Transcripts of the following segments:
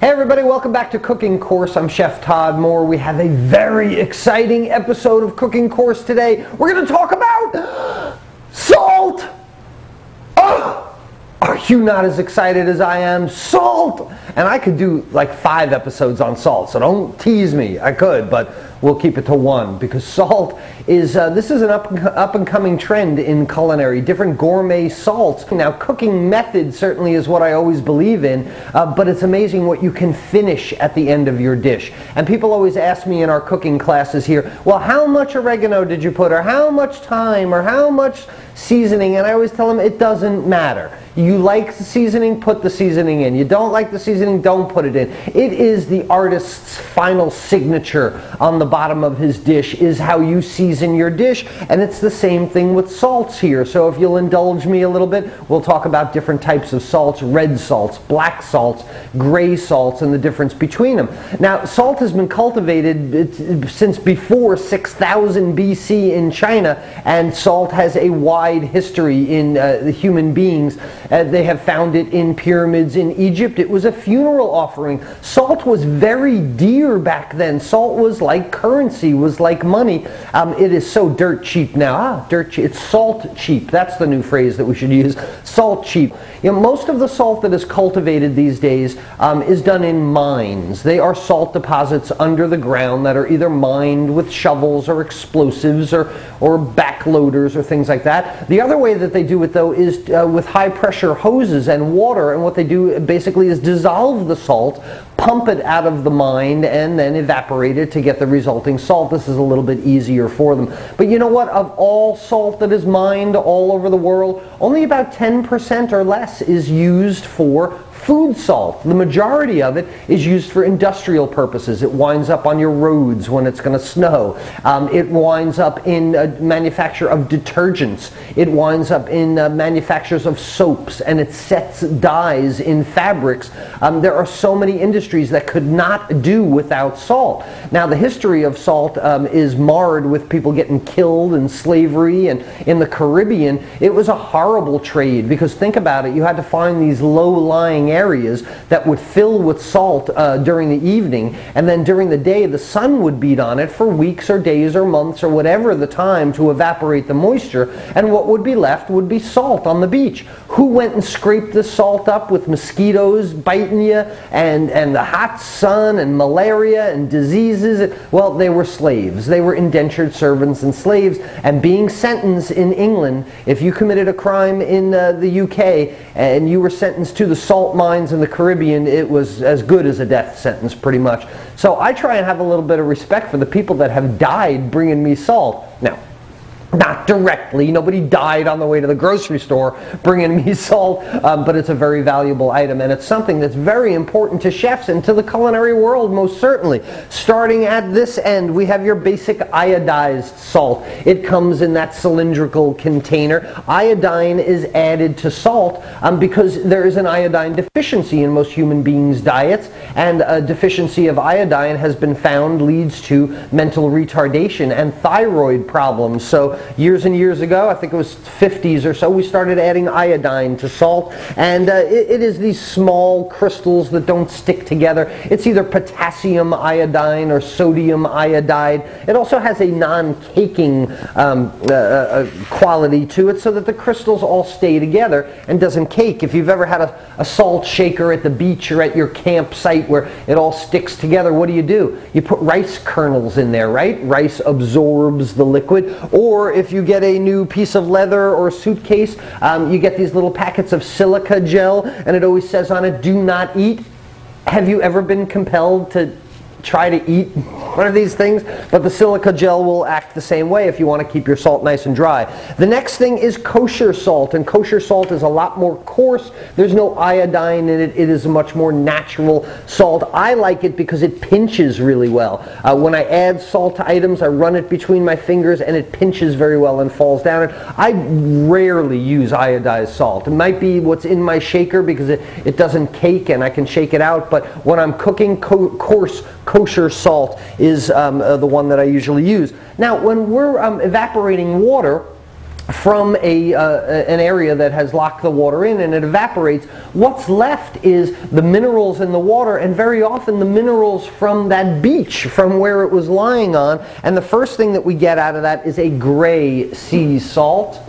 Hey everybody, welcome back to Cooking Course. I'm Chef Todd Mohr. We have a very exciting episode of Cooking Course today. We're going to talk about salt! Oh, are you not as excited as I am? Salt! And I could do like 5 episodes on salt, so don't tease me. I could, but we'll keep it to 1 because salt is, this is an up and coming trend in culinary, different gourmet salts. Now cooking method certainly is what I always believe in, but it's amazing what you can finish at the end of your dish. And people always ask me in our cooking classes here, well, how much oregano did you put, or how much thyme, or how much seasoning? And I always tell them it doesn't matter. You like the seasoning, put the seasoning in. You don't like the seasoning, don't put it in. It is the artist's final signature on the bottom of his dish, is how you season your dish, and it's the same thing with salts here. So if you'll indulge me a little bit, we'll talk about different types of salts: red salts, black salts, gray salts, and the difference between them. Now, salt has been cultivated since before 6000 BC in China, and salt has a wide history in the human beings. They have found it in pyramids in Egypt. It was a funeral offering. Salt was very dear back then. Salt was like currency, was like money. It is so dirt cheap now. Dirt cheap. It's salt cheap. That's the new phrase that we should use. Salt cheap. You know, most of the salt that is cultivated these days is done in mines. They are salt deposits under the ground that are either mined with shovels or explosives or backloaders or things like that. The other way that they do it, though, is with high pressure hoses and water, and what they do basically is dissolve the salt, pump it out of the mine, and then evaporate it to get the resulting salt. This is a little bit easier for them. But you know what? Of all salt that is mined all over the world, only about 10% or less is used for food salt. The majority of it is used for industrial purposes. It winds up on your roads when it's going to snow. It winds up in manufacture of detergents. It winds up in manufactures of soaps, and it sets dyes in fabrics. There are so many industries that could not do without salt. Now, the history of salt is marred with people getting killed in slavery, and in the Caribbean it was a horrible trade, because think about it, you had to find these low-lying areas that would fill with salt during the evening, and then during the day the sun would beat on it for weeks or days or months or whatever the time to evaporate the moisture, and what would be left would be salt on the beach. Who went and scraped this salt up with mosquitoes biting you and the hot sun and malaria and diseases? Well, they were slaves. They were indentured servants and slaves, and being sentenced in England, if you committed a crime in the UK and you were sentenced to the salt mines in the Caribbean, it was as good as a death sentence, pretty much. So I try and have a little bit of respect for the people that have died bringing me salt. Now, not directly. Nobody died on the way to the grocery store bringing me salt, but it's a very valuable item, and it's something that's very important to chefs and to the culinary world, most certainly. Starting at this end, we have your basic iodized salt. It comes in that cylindrical container. Iodine is added to salt because there is an iodine deficiency in most human beings' diets, and a deficiency of iodine has been found leads to mental retardation and thyroid problems. So years and years ago, I think it was 50s or so, we started adding iodine to salt, and it is these small crystals that don't stick together. It's either potassium iodine or sodium iodide. It also has a non-caking quality to it, so that the crystals all stay together and doesn't cake. If you've ever had a salt shaker at the beach or at your campsite where it all sticks together, what do? You put rice kernels in there, right? Rice absorbs the liquid. Or if you get a new piece of leather or suitcase, you get these little packets of silica gel, and it always says on it, "Do not eat." Have you ever been compelled to try to eat one of these things? But the silica gel will act the same way if you want to keep your salt nice and dry. The next thing is kosher salt, and kosher salt is a lot more coarse. There's no iodine in it. It is a much more natural salt. I like it because it pinches really well. When I add salt to items, I run it between my fingers and it pinches very well and falls down. I rarely use iodized salt. It might be what's in my shaker because it doesn't cake and I can shake it out, but when I'm cooking, coarse kosher salt is the one that I usually use. Now, when we're evaporating water, from an area that has locked the water in, and it evaporates. What's left is the minerals in the water, and very often the minerals from that beach, from where it was lying on. And the first thing that we get out of that is a gray sea salt.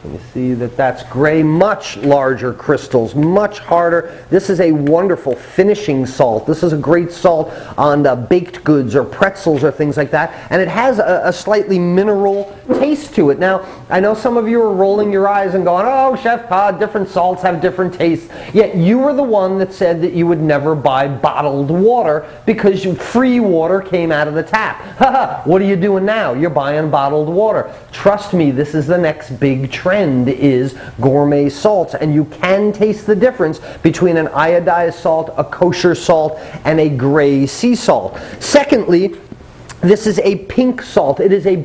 You see that that's gray, much larger crystals, much harder. This is a wonderful finishing salt. This is a great salt on baked goods or pretzels or things like that. And it has a slightly mineral taste to it. Now, I know some of you are rolling your eyes and going, oh, Chef Todd, different salts have different tastes. Yet you were the one that said that you would never buy bottled water because free water came out of the tap. Haha, what are you doing now? You're buying bottled water. Trust me, this is the next big trend. Is gourmet salts, and you can taste the difference between an iodized salt, a kosher salt, and a gray sea salt. Secondly, this is a pink salt. It is a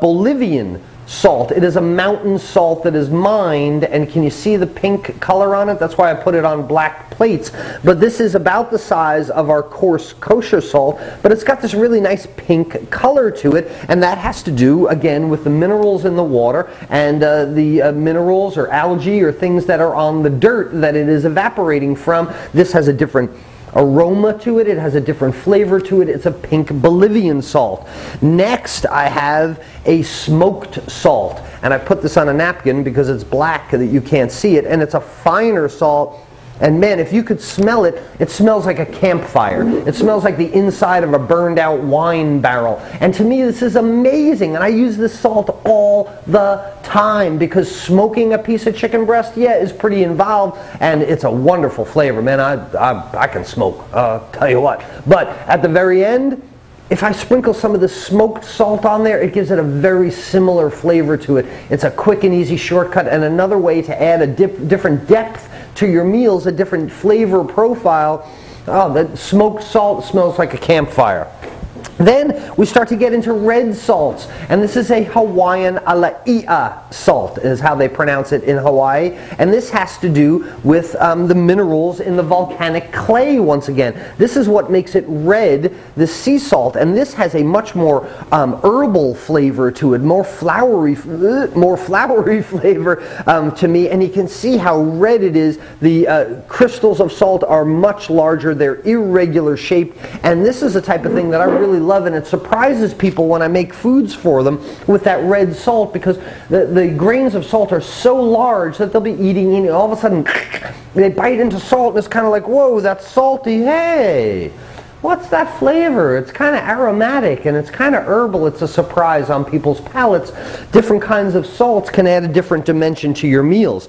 Bolivian salt. It is a mountain salt that is mined, and can you see the pink color on it? That's why I put it on black plates. But this is about the size of our coarse kosher salt, but it's got this really nice pink color to it, and that has to do, again, with the minerals in the water and the minerals or algae or things that are on the dirt that it is evaporating from. This has a different aroma to it. It has a different flavor to it. It's a pink Bolivian salt. Next, I have a smoked salt, and I put this on a napkin because it's black that you can't see it, and it's a finer salt. And man, if you could smell it, it smells like a campfire. It smells like the inside of a burned out wine barrel. And to me, this is amazing. And I use this salt all the time because smoking a piece of chicken breast, yeah, is pretty involved. And it's a wonderful flavor. Man, I can smoke, tell you what. But at the very end, if I sprinkle some of the smoked salt on there, it gives it a very similar flavor to it. It's a quick and easy shortcut and another way to add a different depth to your meals, a different flavor profile. Oh, that smoked salt smells like a campfire. Then we start to get into red salts, and this is a Hawaiian alaia salt, is how they pronounce it in Hawaii. And this has to do with the minerals in the volcanic clay once again. This is what makes it red, the sea salt, and this has a much more herbal flavor to it, more flowery flavor to me. And you can see how red it is. The crystals of salt are much larger, they're irregular shaped, and this is the type of thing that I really love, and it surprises people when I make foods for them with that red salt, because the grains of salt are so large that they'll be eating, all of a sudden they bite into salt and it's kind of like, whoa, that's salty, hey, what's that flavor? It's kind of aromatic and it's kind of herbal. It's a surprise on people's palates. Different kinds of salts can add a different dimension to your meals.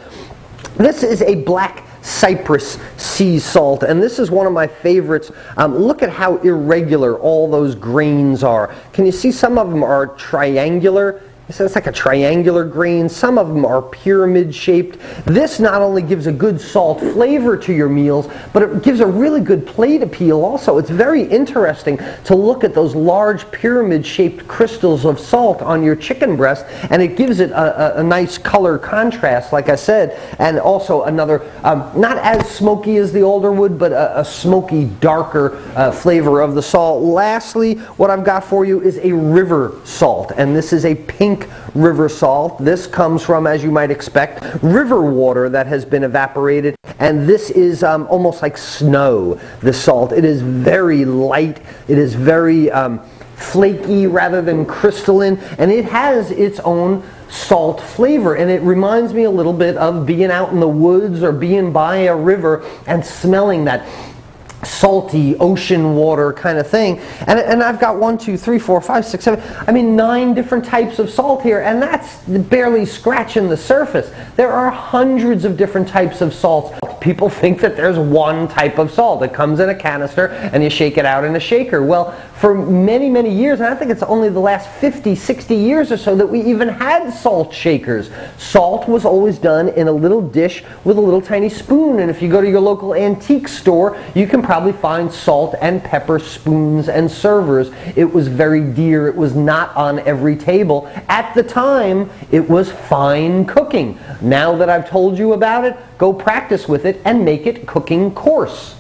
This is a black Cyprus sea salt, and this is one of my favorites. Look at how irregular all those grains are. Can you see some of them are triangular? So it's like a triangular grain. Some of them are pyramid shaped. This not only gives a good salt flavor to your meals, but it gives a really good plate appeal also. It's very interesting to look at those large pyramid shaped crystals of salt on your chicken breast, and it gives it a nice color contrast, like I said, and also another, not as smoky as the older wood, but a smoky, darker flavor of the salt. Lastly, what I've got for you is a river salt, and this is a pink river salt. This comes from, as you might expect, river water that has been evaporated, and this is almost like snow, the salt. It is very light, it is very flaky rather than crystalline, and it has its own salt flavor, and it reminds me a little bit of being out in the woods or being by a river and smelling that salty ocean water kind of thing. And I've got 1, 2, 3, 4, 5, 6, 7, 9 different types of salt here, and that's barely scratching the surface. There are hundreds of different types of salts. People think that there's one type of salt. It comes in a canister and you shake it out in a shaker. Well, for many, many years, and I think it's only the last 50, 60 years or so that we even had salt shakers. Salt was always done in a little dish with a little tiny spoon, and if you go to your local antique store, you can probably find salt and pepper spoons and servers. It was very dear. It was not on every table. At the time, it was fine cooking. Now that I've told you about it, go practice with it and make it cooking coarse.